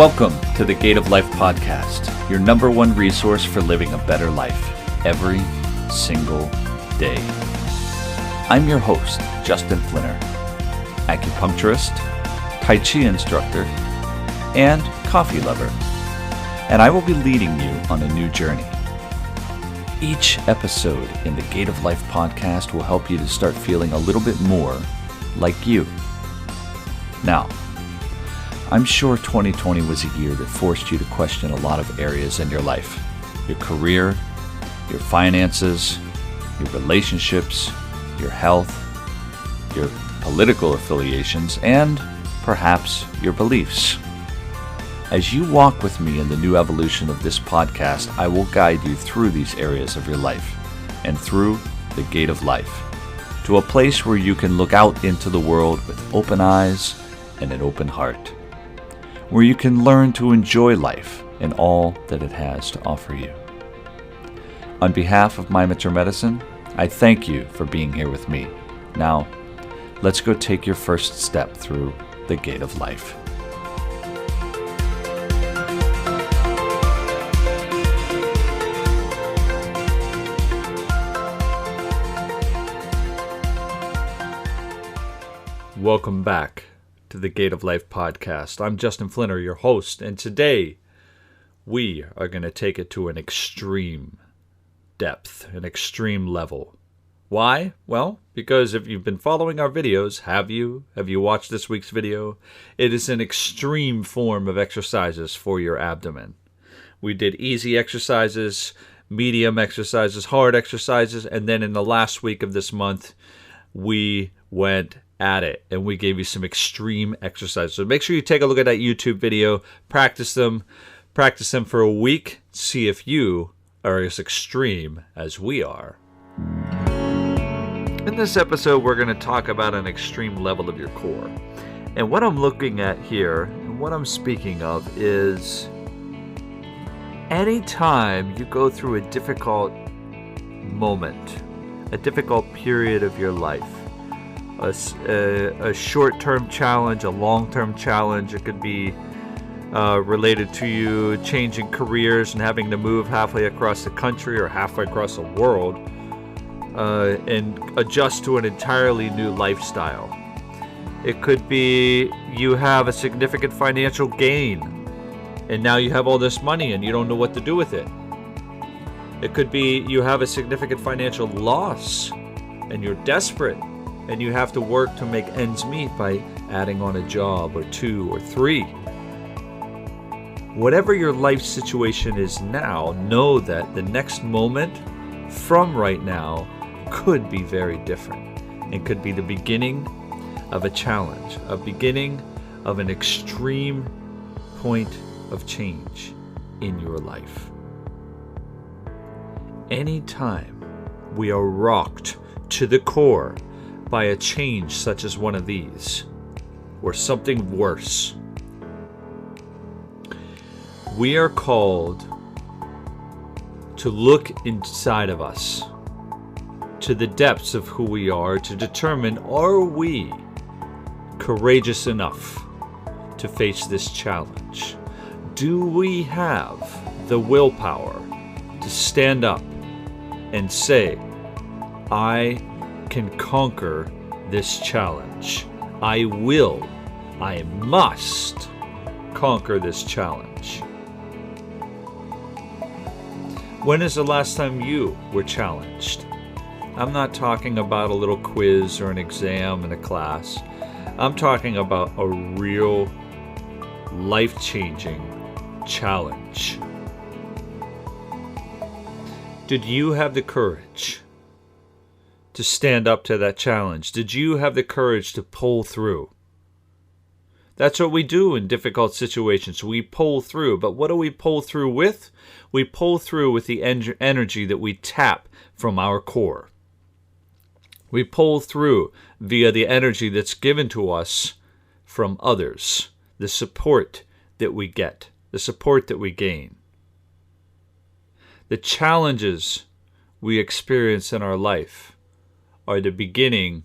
Welcome to the Gate of Life podcast, your number one resource for living a better life every single day. I'm your host, Justin Flinner, acupuncturist, Tai Chi instructor, and coffee lover, and I will be leading you on a new journey. Each episode in the Gate of Life podcast will help you to start feeling a little bit more like you. Now, I'm sure 2020 was a year that forced you to question a lot of areas in your life. Your career, your finances, your relationships, your health, your political affiliations, and perhaps your beliefs. As you walk with me in the new evolution of this podcast, I will guide you through these areas of your life and through the Gate of Life to a place where you can look out into the world with open eyes and an open heart, where you can learn to enjoy life and all that it has to offer you. On behalf of My Mature Medicine, I thank you for being here with me. Now, let's go take your first step through the Gate of Life. Welcome back to the Gate of Life podcast. I'm Justin Flinner, your host, and today we are going to take it to an extreme depth, an extreme level. Why? Well, because if you've been following our videos, have you watched this week's video? It is an extreme form of exercises for your abdomen. We did easy exercises, medium exercises, hard exercises, and then in the last week of this month, we went at it and we gave you some extreme exercises. So make sure you take a look at that YouTube video, practice them for a week, see if you are as extreme as we are. In this episode, we're going to talk about an extreme level of your core. And what I'm looking at here, and what I'm speaking of, is anytime you go through a difficult moment, a difficult period of your life, a short-term challenge, a long-term challenge. It could be related to you changing careers and having to move halfway across the country or halfway across the world and adjust to an entirely new lifestyle. It could be you have a significant financial gain and now you have all this money and you don't know what to do with it. It could be you have a significant financial loss and you're desperate and you have to work to make ends meet by adding on a job or two or three. Whatever your life situation is now, know that the next moment from right now could be very different. It could be the beginning of a challenge, a beginning of an extreme point of change in your life. Anytime we are rocked to the core by a change such as one of these, or something worse, we are called to look inside of us, to the depths of who we are, to determine, are we courageous enough to face this challenge? Do we have the willpower to stand up and say, I can conquer this challenge. I must conquer this challenge. When is the last time you were challenged? I'm not talking about a little quiz or an exam in a class. I'm talking about a real life-changing challenge. Did you have the courage to stand up to that challenge? Did you have the courage to pull through? That's what we do in difficult situations. We pull through. But what do we pull through with? We pull through with the energy that we tap from our core. We pull through via the energy that's given to us from others, the support that we get, the support that we gain. The challenges we experience in our life are the beginning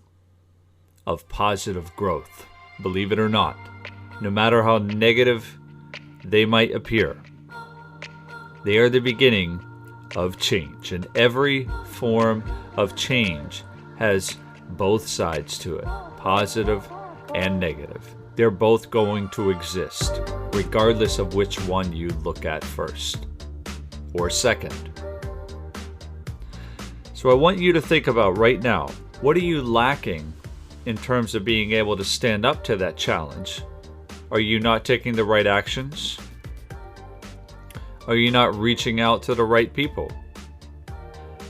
of positive growth. Believe it or not, no matter how negative they might appear. They are the beginning of change, and every form of change has both sides to it, positive and negative. They're both going to exist, regardless of which one you look at first or second. So I want you to think about right now, what are you lacking in terms of being able to stand up to that challenge? Are you not taking the right actions? Are you not reaching out to the right people?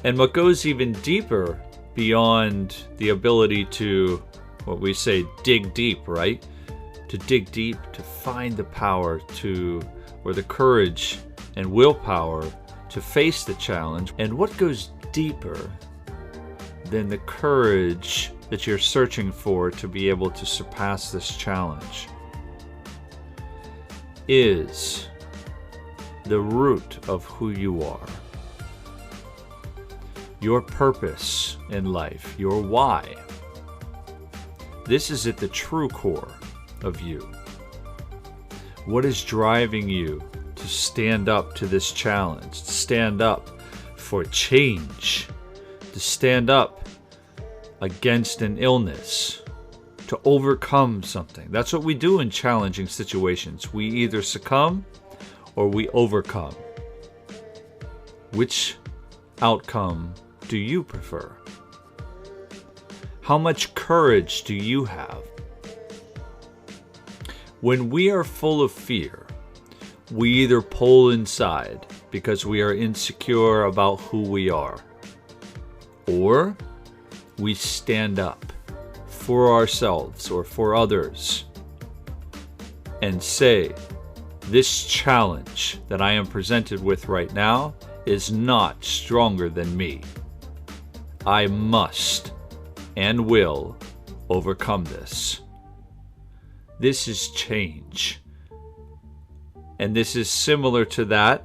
And what goes even deeper beyond the ability to, what we say, dig deep, right? To dig deep, to find the power to, or the courage and willpower to face the challenge. And what goes deeper than the courage that you're searching for to be able to surpass this challenge is the root of who you are. Your purpose in life, your why. This is at the true core of you. What is driving you to stand up to this challenge, to stand up for change, to stand up against an illness, to overcome something? That's what we do in challenging situations. We either succumb or we overcome. Which outcome do you prefer? How much courage do you have? When we are full of fear, we either pull inside because we are insecure about who we are, or we stand up for ourselves or for others and say, this challenge that I am presented with right now is not stronger than me. I must and will overcome this. This is change. And this is similar to that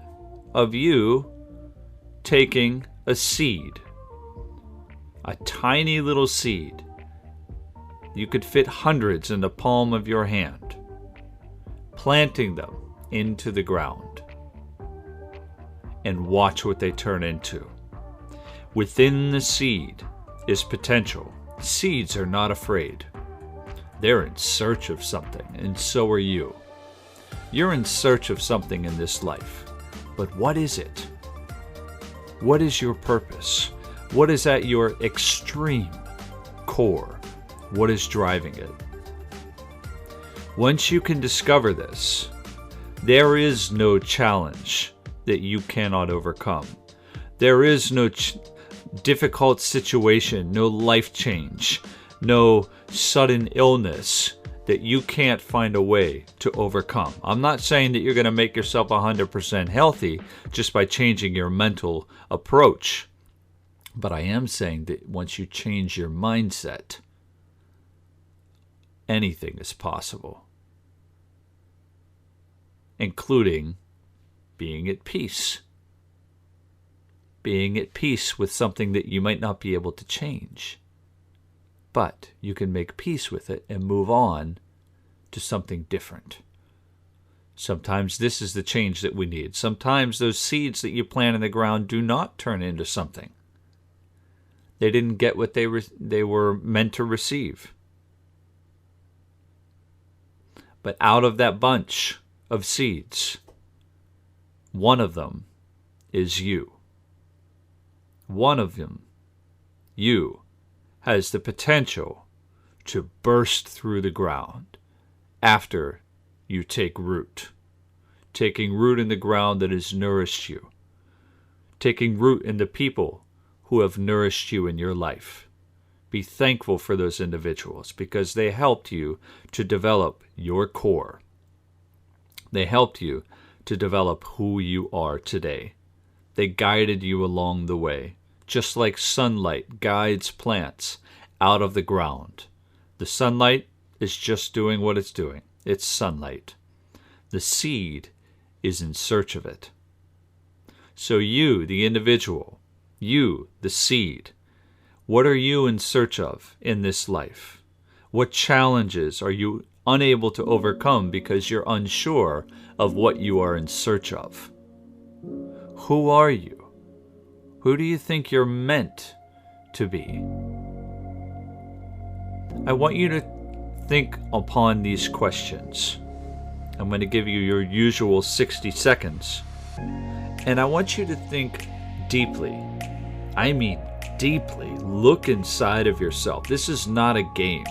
of you taking a seed, a tiny little seed. You could fit hundreds in the palm of your hand, planting them into the ground, and watch what they turn into. Within the seed is potential. Seeds are not afraid. They're in search of something, and so are you. You're in search of something in this life. But what is it? What is your purpose? What is at your extreme core? What is driving it? Once you can discover this, there is no challenge that you cannot overcome. There is no difficult situation, no life change, no sudden illness that you can't find a way to overcome. I'm not saying that you're going to make yourself 100% healthy just by changing your mental approach. But I am saying that once you change your mindset, anything is possible, including being at peace. Being at peace with something that you might not be able to change. But you can make peace with it and move on to something different. Sometimes this is the change that we need. Sometimes those seeds that you plant in the ground do not turn into something. They didn't get what they were meant to receive. But out of that bunch of seeds, one of them is you. One of them, you, has the potential to burst through the ground after you take root. Taking root in the ground that has nourished you. Taking root in the people who have nourished you in your life. Be thankful for those individuals because they helped you to develop your core. They helped you to develop who you are today. They guided you along the way. Just like sunlight guides plants out of the ground. The sunlight is just doing what it's doing. It's sunlight. The seed is in search of it. So you, the individual, you, the seed, what are you in search of in this life? What challenges are you unable to overcome because you're unsure of what you are in search of. Who are you? Who do you think you're meant to be? I want you to think upon these questions. I'm going to give you your usual 60 seconds. And I want you to think deeply. I mean deeply. Look inside of yourself. This is not a game.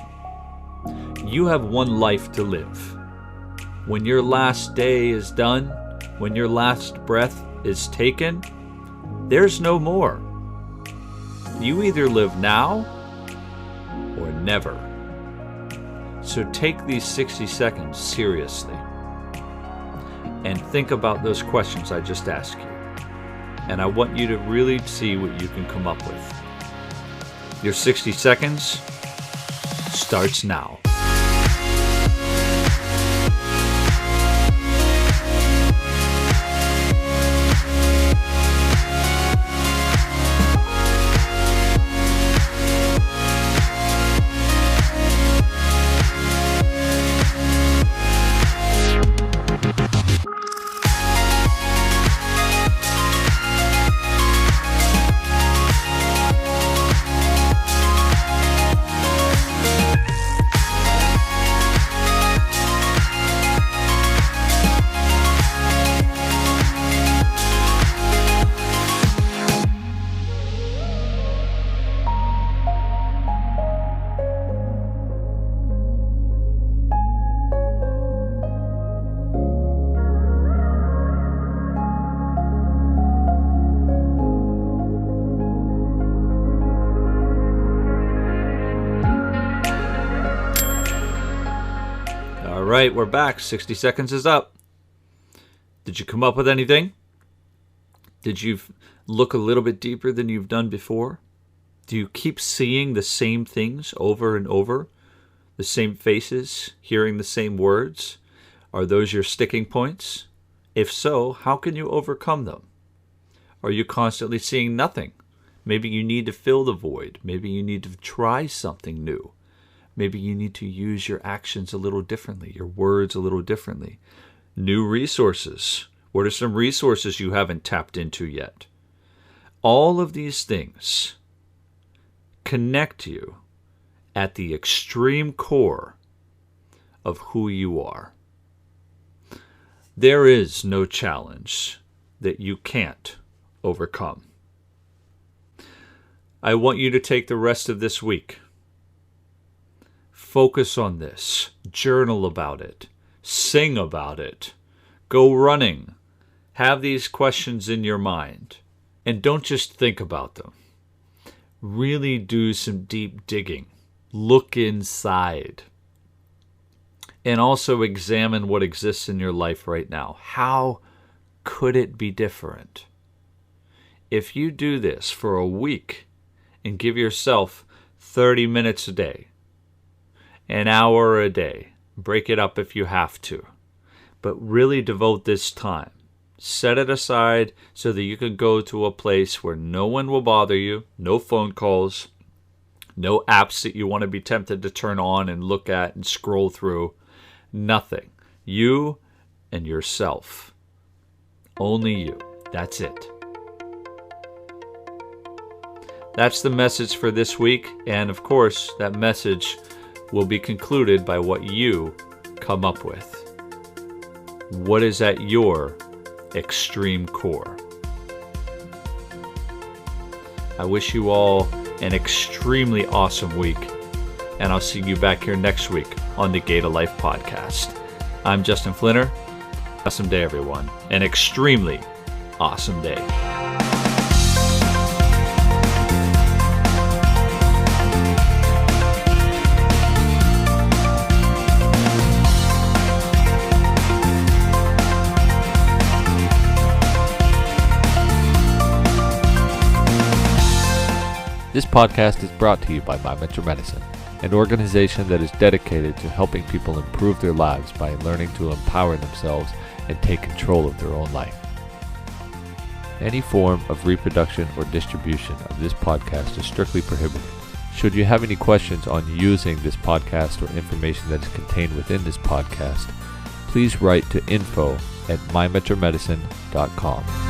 You have one life to live. When your last day is done, when your last breath is taken, there's no more. You either live now or never. So take these 60 seconds seriously and think about those questions I just asked you. And I want you to really see what you can come up with. Your 60 seconds starts now. All right, we're back. 60 seconds is up. Did you come up with anything? Did you look a little bit deeper than you've done before? Do you keep seeing the same things over and over? The same faces, hearing the same words? Are those your sticking points? If so, how can you overcome them? Are you constantly seeing nothing? Maybe you need to fill the void. Maybe you need to try something new. Maybe you need to use your actions a little differently, your words a little differently. New resources. What are some resources you haven't tapped into yet? All of these things connect you at the extreme core of who you are. There is no challenge that you can't overcome. I want you to take the rest of this week. Focus on this. Journal about it. Sing about it. Go running. Have these questions in your mind. And don't just think about them. Really do some deep digging. Look inside. And also examine what exists in your life right now. How could it be different? If you do this for a week and give yourself 30 minutes a day, an hour a day, break it up if you have to, but really devote this time. Set it aside so that you can go to a place where no one will bother you, no phone calls, no apps that you want to be tempted to turn on and look at and scroll through. Nothing. You and yourself. Only you. That's it. That's the message for this week, and of course, that message will be concluded by what you come up with. What is at your extreme core? I wish you all an extremely awesome week, and I'll see you back here next week on the Gate of Life podcast. I'm Justin Flinner. Awesome day, everyone. An extremely awesome day. This podcast is brought to you by My Mentor Medicine, an organization that is dedicated to helping people improve their lives by learning to empower themselves and take control of their own life. Any form of reproduction or distribution of this podcast is strictly prohibited. Should you have any questions on using this podcast or information that is contained within this podcast, please write to info@mymetromedicine.com.